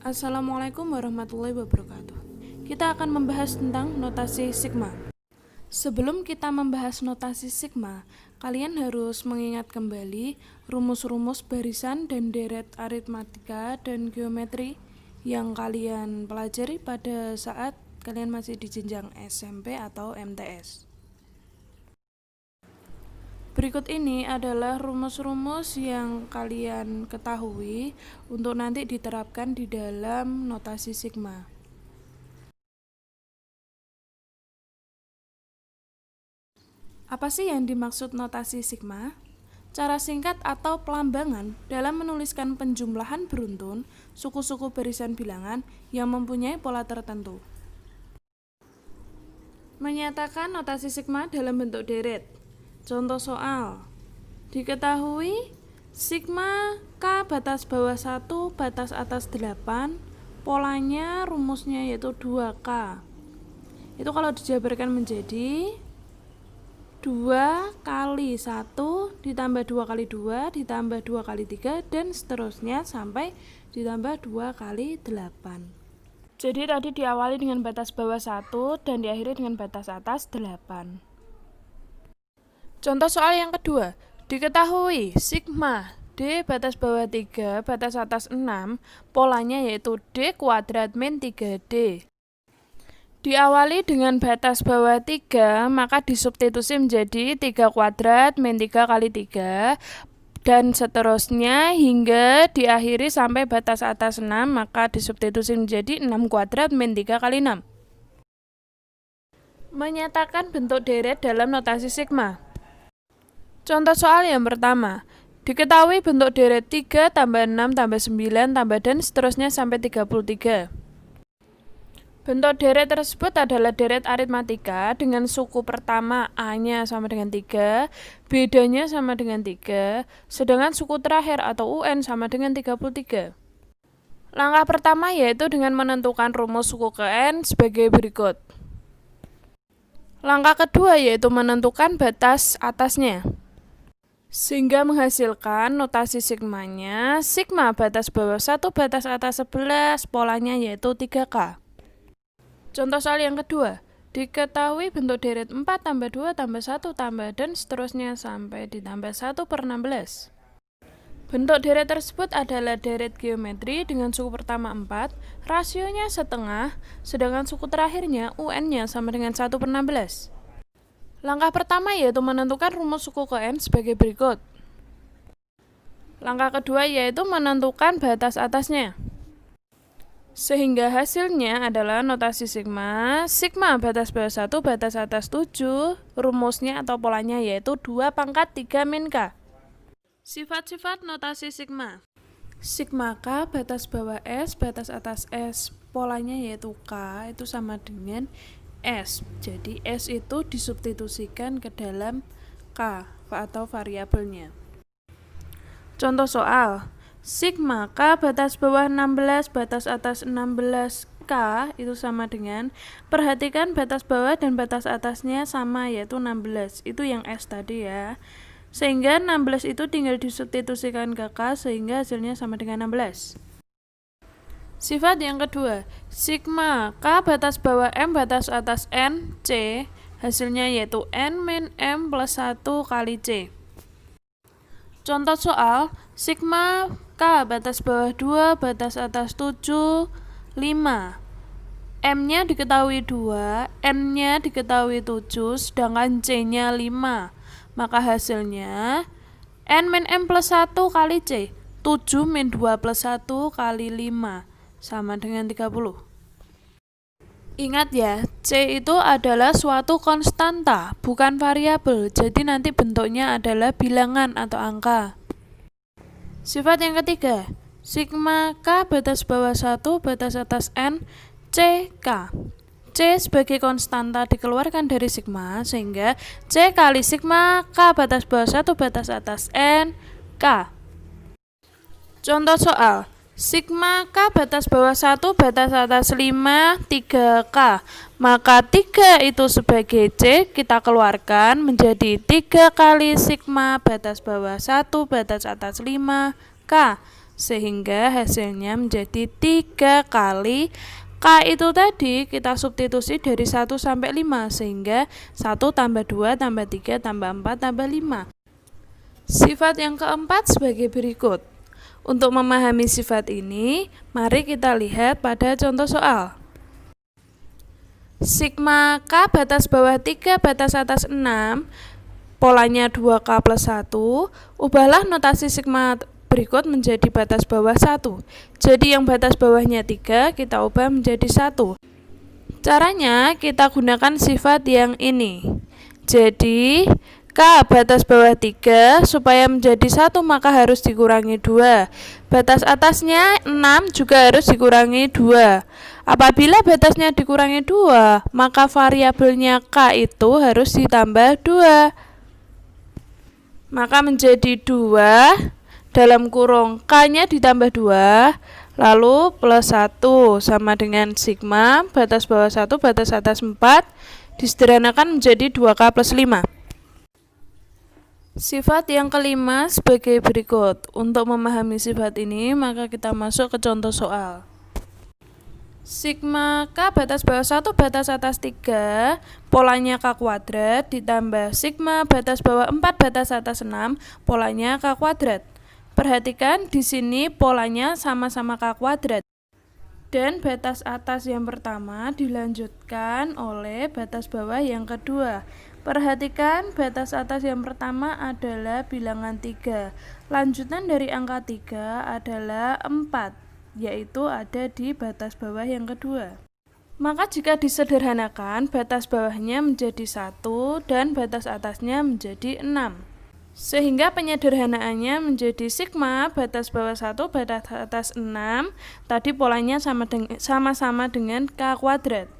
Assalamualaikum warahmatullahi wabarakatuh. Kita akan membahas tentang notasi sigma. Sebelum kita membahas notasi sigma, kalian harus mengingat kembali rumus-rumus barisan dan deret aritmatika dan geometri yang kalian pelajari pada saat kalian masih di jenjang SMP atau MTS. Berikut ini adalah rumus-rumus yang kalian ketahui untuk nanti diterapkan di dalam notasi sigma. Apa sih yang dimaksud notasi sigma? Cara singkat atau pelambangan dalam menuliskan penjumlahan beruntun suku-suku barisan bilangan yang mempunyai pola tertentu. Menyatakan notasi sigma dalam bentuk deret. Contoh soal, diketahui sigma K batas bawah 1 batas atas 8, polanya rumusnya yaitu 2K. Itu kalau dijabarkan menjadi 2 kali 1 ditambah 2 kali 2 ditambah 2 kali 3 dan seterusnya sampai ditambah 2 kali 8. Jadi tadi diawali dengan batas bawah 1 dan diakhiri dengan batas atas 8. Contoh soal yang kedua, diketahui sigma D batas bawah 3 batas atas 6, polanya yaitu D kuadrat min 3D. Diawali dengan batas bawah 3, maka disubstitusi menjadi 3 kuadrat min 3 kali 3, dan seterusnya hingga diakhiri sampai batas atas 6, maka disubstitusi menjadi 6 kuadrat min 3 kali 6. Menyatakan bentuk deret dalam notasi sigma. Contoh soal yang pertama, diketahui bentuk deret 3 tambah 6 tambah 9 tambah dan seterusnya sampai 33. Bentuk deret tersebut adalah deret aritmatika dengan suku pertama A-nya sama dengan 3, B-nya sama dengan 3, sedangkan suku terakhir atau UN sama dengan 33. Langkah pertama yaitu dengan menentukan rumus suku ke N sebagai berikut. Langkah kedua yaitu menentukan batas atasnya, sehingga menghasilkan notasi sigmanya, sigma batas bawah 1 batas atas 11, polanya yaitu 3K. Contoh soal yang kedua, diketahui bentuk deret 4 tambah 2 tambah 1 tambah dan seterusnya sampai ditambah 1/16. Bentuk deret tersebut adalah deret geometri dengan suku pertama 4, rasionya setengah, sedangkan suku terakhirnya UN-nya sama dengan 1/16. Langkah pertama yaitu menentukan rumus suku ke N sebagai berikut. Langkah kedua yaitu menentukan batas atasnya, sehingga hasilnya adalah notasi sigma, sigma batas bawah 1 batas atas 7, rumusnya atau polanya yaitu 2 pangkat 3 min K. Sifat-sifat notasi sigma. Sigma K batas bawah S batas atas S, polanya yaitu K itu sama dengan S. Jadi S itu disubstitusikan ke dalam K atau variabelnya. Contoh soal, sigma K batas bawah 16 batas atas 16 K itu sama dengan, perhatikan batas bawah dan batas atasnya sama yaitu 16, itu yang S tadi ya. Sehingga 16 itu tinggal disubstitusikan ke K sehingga hasilnya sama dengan 16. Sifat yang kedua, sigma K batas bawah M batas atas N C, hasilnya yaitu N min M plus 1 kali C. Contoh soal, sigma K batas bawah 2 batas atas 7, 5. M-nya diketahui 2, N-nya diketahui 7, sedangkan C-nya 5. Maka hasilnya N min M plus 1 kali C, 7 min 2 plus 1 kali 5. Sama dengan 30. Ingat ya, C itu adalah suatu konstanta, bukan variabel. Jadi nanti bentuknya adalah bilangan atau angka. Sifat yang ketiga, sigma K batas bawah 1 batas atas N C K. C sebagai konstanta dikeluarkan dari sigma, sehingga C kali sigma K batas bawah 1 batas atas N K. Contoh soal, sigma K batas bawah 1 batas atas 5, 3K. Maka 3 itu sebagai C kita keluarkan menjadi 3 kali sigma batas bawah 1 batas atas 5K. sehingga hasilnya menjadi 3 kali K itu tadi kita substitusi dari 1 sampai 5, sehingga 1 tambah 2 tambah 3 tambah 4 tambah 5. Sifat yang keempat sebagai berikut. Untuk memahami sifat ini, mari kita lihat pada contoh soal. Sigma K batas bawah 3 batas atas 6, polanya 2K plus 1, ubahlah notasi sigma berikut menjadi batas bawah 1. Jadi yang batas bawahnya 3 kita ubah menjadi 1. Caranya kita gunakan sifat yang ini. Jadi K batas bawah 3 supaya menjadi 1 maka harus dikurangi 2. Batas atasnya 6 juga harus dikurangi 2. Apabila batasnya dikurangi 2, maka variabelnya K itu harus ditambah 2. Maka menjadi 2 dalam kurung K-nya ditambah 2, lalu plus 1 sama dengan sigma batas bawah 1 batas atas 4 disederhanakan menjadi 2K plus 5. Sifat yang kelima sebagai berikut. Untuk memahami sifat ini, maka kita masuk ke contoh soal. Sigma K batas bawah 1 batas atas 3, polanya K kuadrat, ditambah sigma batas bawah 4 batas atas 6, polanya K kuadrat. Perhatikan di sini polanya sama-sama K kuadrat. Dan batas atas yang pertama dilanjutkan oleh batas bawah yang kedua. Perhatikan batas atas yang pertama adalah bilangan 3. Lanjutan dari angka 3 adalah 4, yaitu ada di batas bawah yang kedua. Maka jika disederhanakan, batas bawahnya menjadi 1 dan batas atasnya menjadi 6. Sehingga penyederhanaannya menjadi sigma batas bawah 1 batas atas 6, tadi polanya sama-sama dengan K kuadrat.